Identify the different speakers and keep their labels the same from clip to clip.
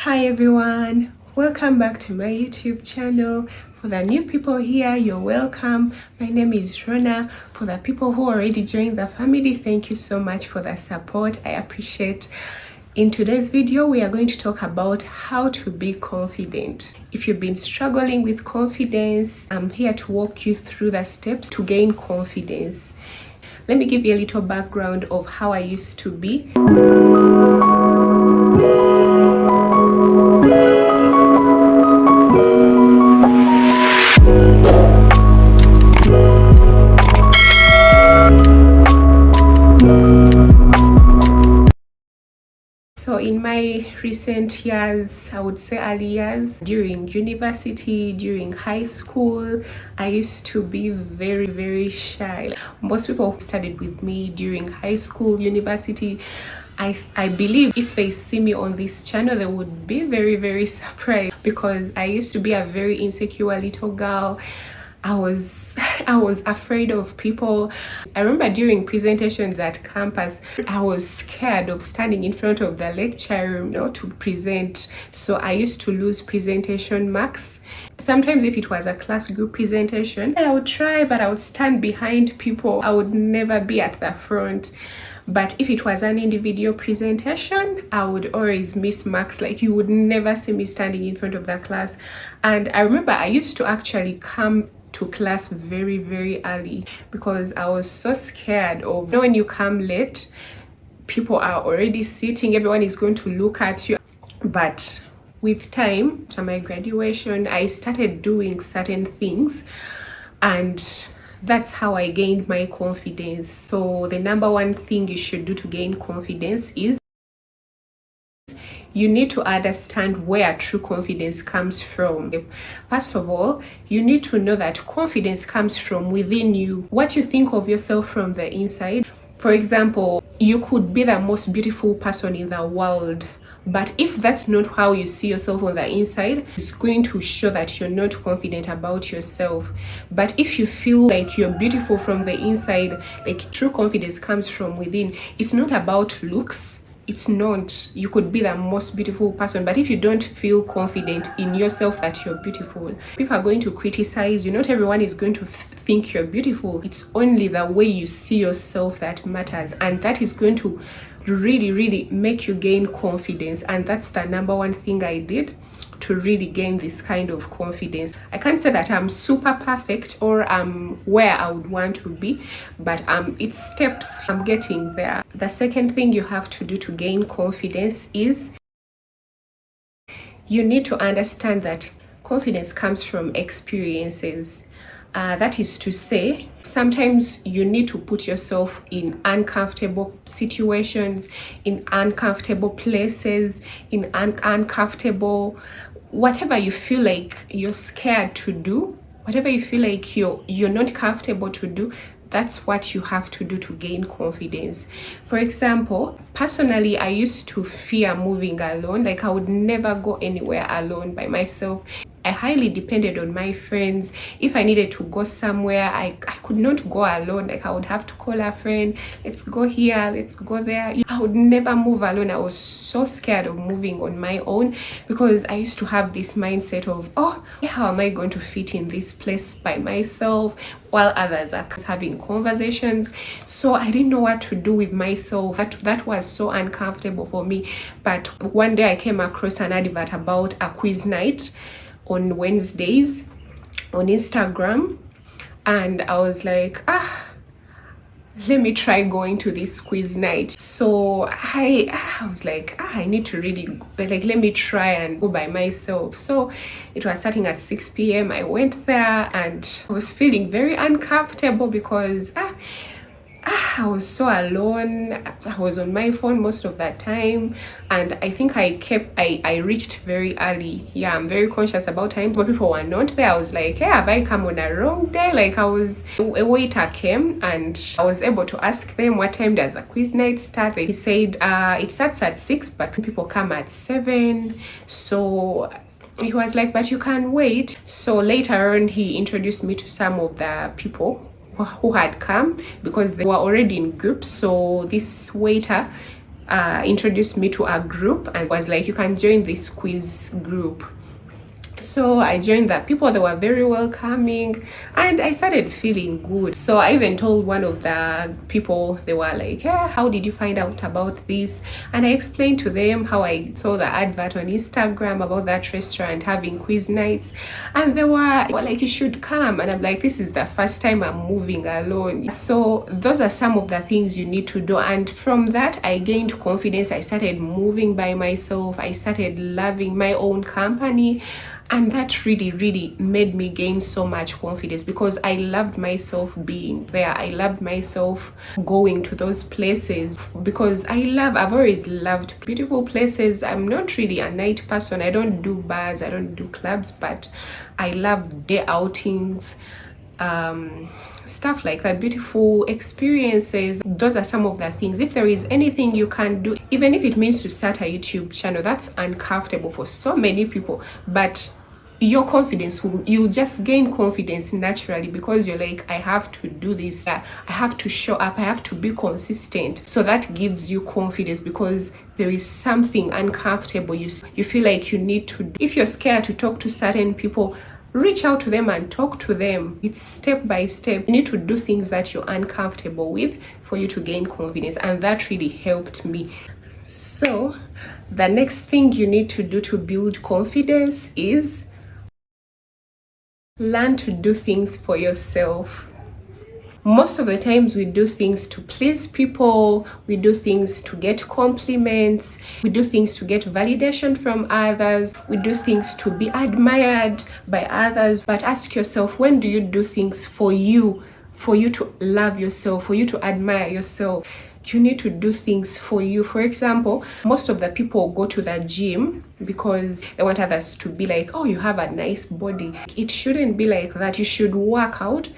Speaker 1: Hi everyone, welcome back to my YouTube channel. For the new people here, you're welcome. My name is Rona. For the people who already joined the family, thank you so much for the support. I appreciate. In today's video, we are going to talk about how to be confident. If you've been struggling with confidence, I'm here to walk you through the steps to gain confidence. Let me give you a little background of how I used to be. So in my recent years, I would say early years, during university, during high school, I used to be very shy. Most people who studied with me during high school, university, I believe if they see me on this channel, they would be very surprised, because I used to be a very insecure little girl. I was afraid of people. I remember during presentations at campus, I was scared of standing in front of the lecture room, to present. So I used to lose presentation marks. Sometimes if it was a class group presentation, I would try, but I would stand behind people. I would never be at the front. But if it was an individual presentation, I would always miss marks. Like, you would never see me standing in front of the class. And I remember I used to actually come to class very early, because I was so scared of, when you come late, people are already sitting, everyone is going to look at you. But with time, to my graduation, I started doing certain things, and that's how I gained my confidence. So the number one thing you should do to gain confidence is you need to understand where true confidence comes from. First of all, you need to know that confidence comes from within you. What you think of yourself from the inside. For example, you could be the most beautiful person in the world, but if that's not how you see yourself on the inside, it's going to show that you're not confident about yourself. But if you feel like you're beautiful from the inside, like true confidence comes from within. It's not about looks. It's not. You could be the most beautiful person, but if you don't feel confident in yourself that you're beautiful, people are going to criticize you. Not everyone is going to think you're beautiful. It's only the way you see yourself that matters, and that is going to really make you gain confidence. And that's the number one thing I did to really gain this kind of confidence. I can't say that I'm super perfect or I'm where I would want to be, but it's steps. I'm getting there. The second thing you have to do to gain confidence is you need to understand that confidence comes from experiences. That is to say, sometimes you need to put yourself in uncomfortable situations, in uncomfortable places, in uncomfortable, whatever you feel like you're scared to do, whatever you feel like you're not comfortable to do, that's what you have to do to gain confidence. For example, personally, I used to fear moving alone. Like, I would never go anywhere alone by myself. I highly depended on my friends. If I needed to go somewhere, I could not go alone. Like, I would have to call a friend, let's go here, let's go there. I would never move alone. I was so scared of moving on my own, because I used to have this mindset of, oh, how am I going to fit in this place by myself while others are having conversations? So I didn't know what to do with myself. That was so uncomfortable for me. But one day I came across an advert about a quiz night on Wednesdays on Instagram, and I was like, let me try going to this quiz night. So I was like, I need to really, like, let me try and go by myself. So it was starting at 6 p.m. I went there, and I was feeling very uncomfortable because I was so alone. I was on my phone most of that time, and I think I reached very early. Yeah, I'm very conscious about time, but people were not there. I was like, hey, have I come on a wrong day? Like, a waiter came, and I was able to ask them, what time does a quiz night start? He said it starts at 6, but people come at 7. So he was like, but you can wait. So later on, he introduced me to some of the people who had come, because they were already in groups. So this waiter introduced me to a group and was like, you can join this quiz group. So I joined that. People, they were very welcoming and I started feeling good. So I even told one of the people, they were like, yeah, how did you find out about this? And I explained to them how I saw the advert on Instagram about that restaurant having quiz nights, and they were like, you should come. And I'm like, this is the first time I'm moving alone. So those are some of the things you need to do, and from that I gained confidence. I started moving by myself. I started loving my own company. And that really made me gain so much confidence, because I loved myself being there. I loved myself going to those places, because I've always loved beautiful places. I'm not really a night person. I don't do bars, I don't do clubs, but I love day outings, stuff like that, beautiful experiences. Those are some of the things. If there is anything you can do, even if it means to start a YouTube channel, that's uncomfortable for so many people, but your confidence you'll just gain confidence naturally, because you're like, I have to do this, I have to show up, I have to be consistent. So that gives you confidence, because there is something uncomfortable you feel like you need to do. If you're scared to talk to certain people, reach out to them and talk to them. It's step by step. You need to do things that you're uncomfortable with for you to gain confidence, and that really helped me. So the next thing you need to do to build confidence is learn to do things for yourself. Most of the times we do things to please people, we do things to get compliments, we do things to get validation from others, we do things to be admired by others. But ask yourself, when do you do things for you to love yourself, for you to admire yourself? You need to do things for you. For example, most of the people go to the gym because they want others to be like, oh, you have a nice body. It shouldn't be like that. You should work out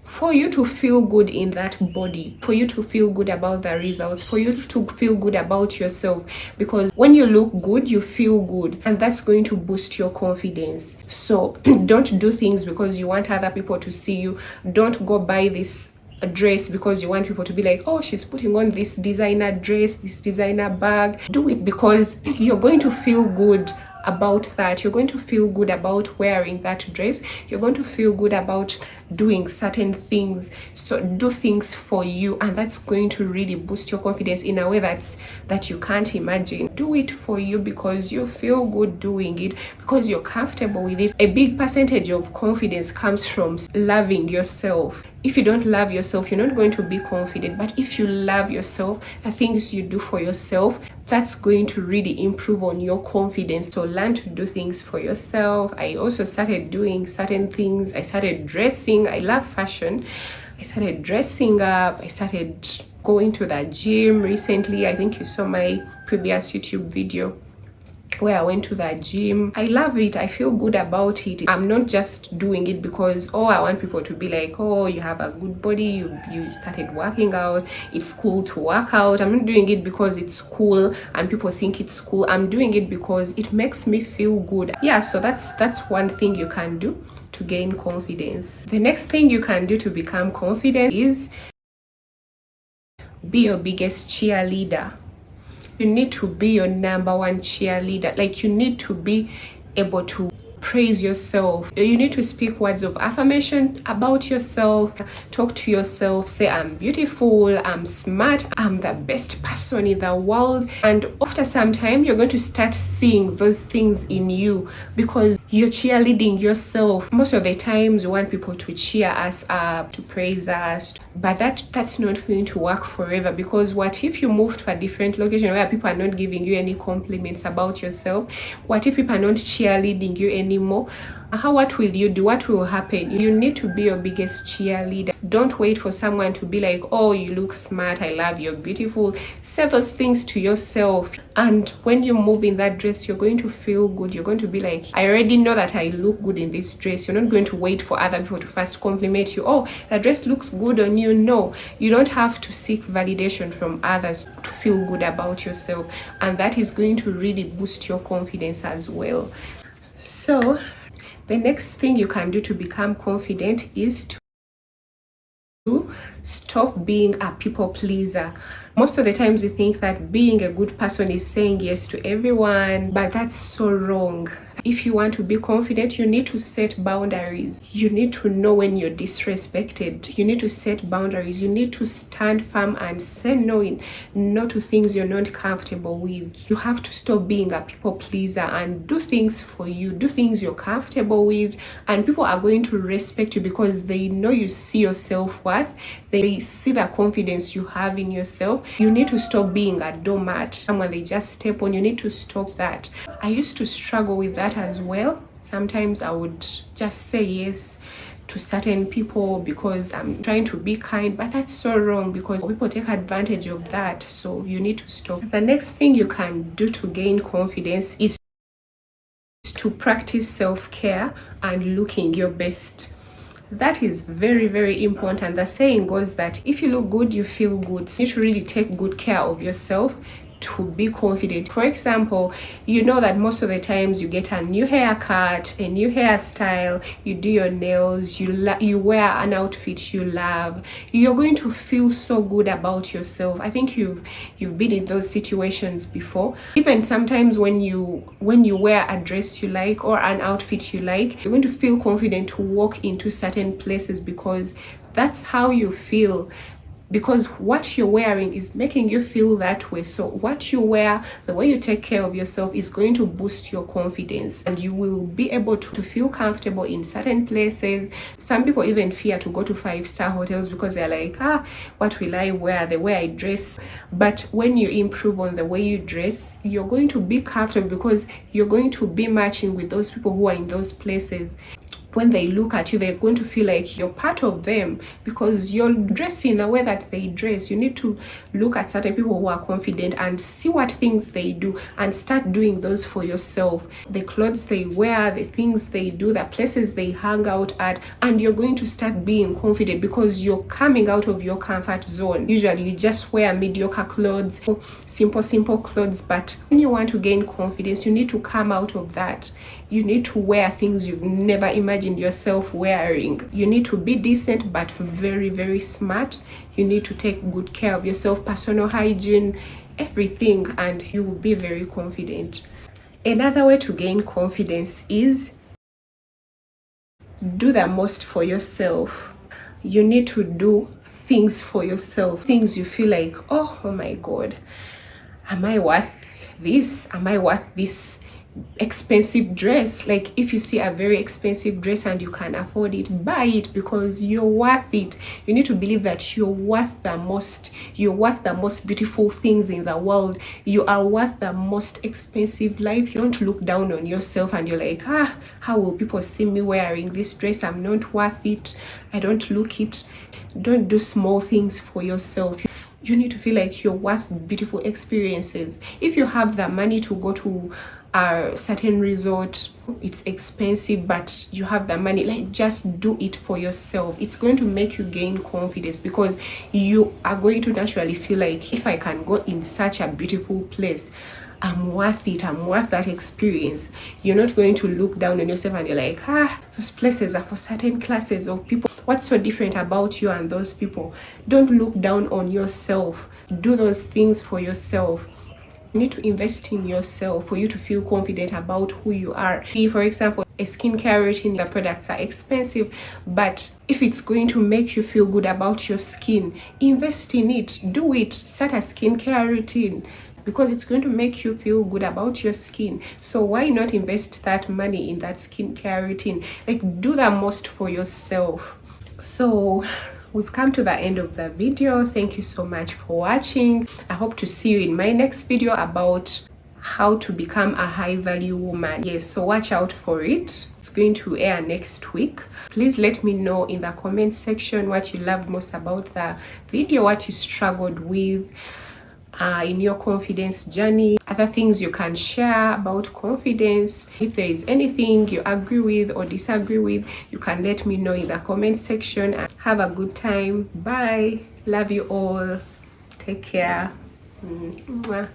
Speaker 1: for you to feel good in that body, for you to feel good about the results, for you to feel good about yourself. Because when you look good, you feel good, and that's going to boost your confidence. So don't do things because you want other people to see you. Don't go buy this a dress because you want people to be like, oh, she's putting on this designer dress, this designer bag. Do it because you're going to feel good about that. You're going to feel good about wearing that dress. You're going to feel good about doing certain things. So do things for you, and that's going to really boost your confidence in a way that you can't imagine. Do it for you because you feel good doing it, because you're comfortable with it. A big percentage of confidence comes from loving yourself. If you don't love yourself, you're not going to be confident. But if you love yourself, the things you do for yourself, that's going to really improve on your confidence. So learn to do things for yourself. I also started doing certain things. I started dressing. I love fashion. I started dressing up. I started going to the gym recently. I think you saw my previous YouTube video where I went to the gym. I love it. I feel good about it. I'm not just doing it because, oh, I want people to be like, oh, you have a good body, you started working out, it's cool to work out. I'm not doing it because it's cool and people think it's cool. I'm doing it because it makes me feel good. Yeah, so that's one thing you can do to gain confidence. The next thing you can do to become confident is be your biggest cheerleader. You need to be your number one cheerleader. Like, you need to be able to praise yourself. You need to speak words of affirmation about yourself. Talk to yourself. Say, I'm beautiful, I'm smart, I'm the best person in the world. And after some time, you're going to start seeing those things in you because you're cheerleading yourself. Most of the times we want people to cheer us up, to praise us, but that's not going to work forever. Because what if you move to a different location where people are not giving you any compliments about yourself? What if people are not cheerleading you anymore? What will you do? What will happen? You need to be your biggest cheerleader. Don't wait for someone to be like, oh, you look smart, I love you, beautiful. Say those things to yourself. And when you move in that dress, you're going to feel good. You're going to be like, I already know that I look good in this dress. You're not going to wait for other people to first compliment you. Oh, that dress looks good on you. No, you don't have to seek validation from others to feel good about yourself. And that is going to really boost your confidence as well. So the next thing you can do to become confident is to stop being a people pleaser. Most of the times we think that being a good person is saying yes to everyone, but that's so wrong. If you want to be confident, you need to set boundaries. You need to know when you're disrespected. You need to set boundaries. You need to stand firm and say no to things you're not comfortable with. You have to stop being a people pleaser and do things for you. Do things you're comfortable with, and people are going to respect you because they know you see your self-worth. They see the confidence you have in yourself. You need to stop being a doormat, someone they just step on. You need to stop that. I used to struggle with that as well. Sometimes I would just say yes to certain people because I'm trying to be kind, but that's so wrong because people take advantage of that. So you need to stop. The next thing you can do to gain confidence is to practice self-care and looking your best. That is very, very important. The saying goes that if you look good, you feel good. So you need to really take good care of yourself to be confident. For example, you know that most of the times you get a new haircut, a new hairstyle, you do your nails, you wear an outfit you love, you're going to feel so good about yourself. I think you've been in those situations before. Even sometimes when you wear a dress you like or an outfit you like, you're going to feel confident to walk into certain places because that's how you feel. Because what you're wearing is making you feel that way. So what you wear, the way you take care of yourself is going to boost your confidence, and you will be able to feel comfortable in certain places. Some people even fear to go to 5-star hotels because they're like, what will I wear, the way I dress? But when you improve on the way you dress, you're going to be comfortable because you're going to be matching with those people who are in those places. When they look at you, they're going to feel like you're part of them because you're dressing in the way that they dress. You need to look at certain people who are confident and see what things they do and start doing those for yourself. The clothes they wear, the things they do, the places they hang out at, and you're going to start being confident because you're coming out of your comfort zone. Usually you just wear mediocre clothes, simple clothes, but when you want to gain confidence, you need to come out of that. You need to wear things you've never imagined yourself wearing. You need to be decent but very, very smart. You need to take good care of yourself, personal hygiene, everything, and you will be very confident. Another way to gain confidence is do the most for yourself. You need to do things for yourself, things you feel like, oh my God, am I worth this? Am I worth this expensive dress? Like if you see a very expensive dress and you can afford it, buy it because you're worth it. You need to believe that you're worth the most. You're worth the most beautiful things in the world. You are worth the most expensive life. You don't look down on yourself and you're like, how will people see me wearing this dress? I'm not worth it. I don't look it. Don't do small things for yourself. You need to feel like you're worth beautiful experiences. If you have the money to go to a certain resort, it's expensive, but you have the money, like just do it for yourself. It's going to make you gain confidence because you are going to naturally feel like, if I can go in such a beautiful place, I'm worth it. I'm worth that experience. You're not going to look down on yourself and you're like, those places are for certain classes of people. What's so different about you and those people? Don't look down on yourself. Do those things for yourself. You need to invest in yourself for you to feel confident about who you are. For example, a skincare routine, the products are expensive, but if it's going to make you feel good about your skin, invest in it. Do it. Start a skincare routine because it's going to make you feel good about your skin. So why not invest that money in that skincare routine? Like, do the most for yourself. So we've come to the end of the video. Thank you so much for watching. I hope to see you in my next video about how to become a high value woman. Yes, so watch out for it. It's going to air next week. Please let me know in the comment section what you loved most about the video, what you struggled with in your confidence journey, other things you can share about confidence. If there is anything you agree with or disagree with, you can let me know in the comment section. And have a good time. Bye. Love you all. Take care. Mwah.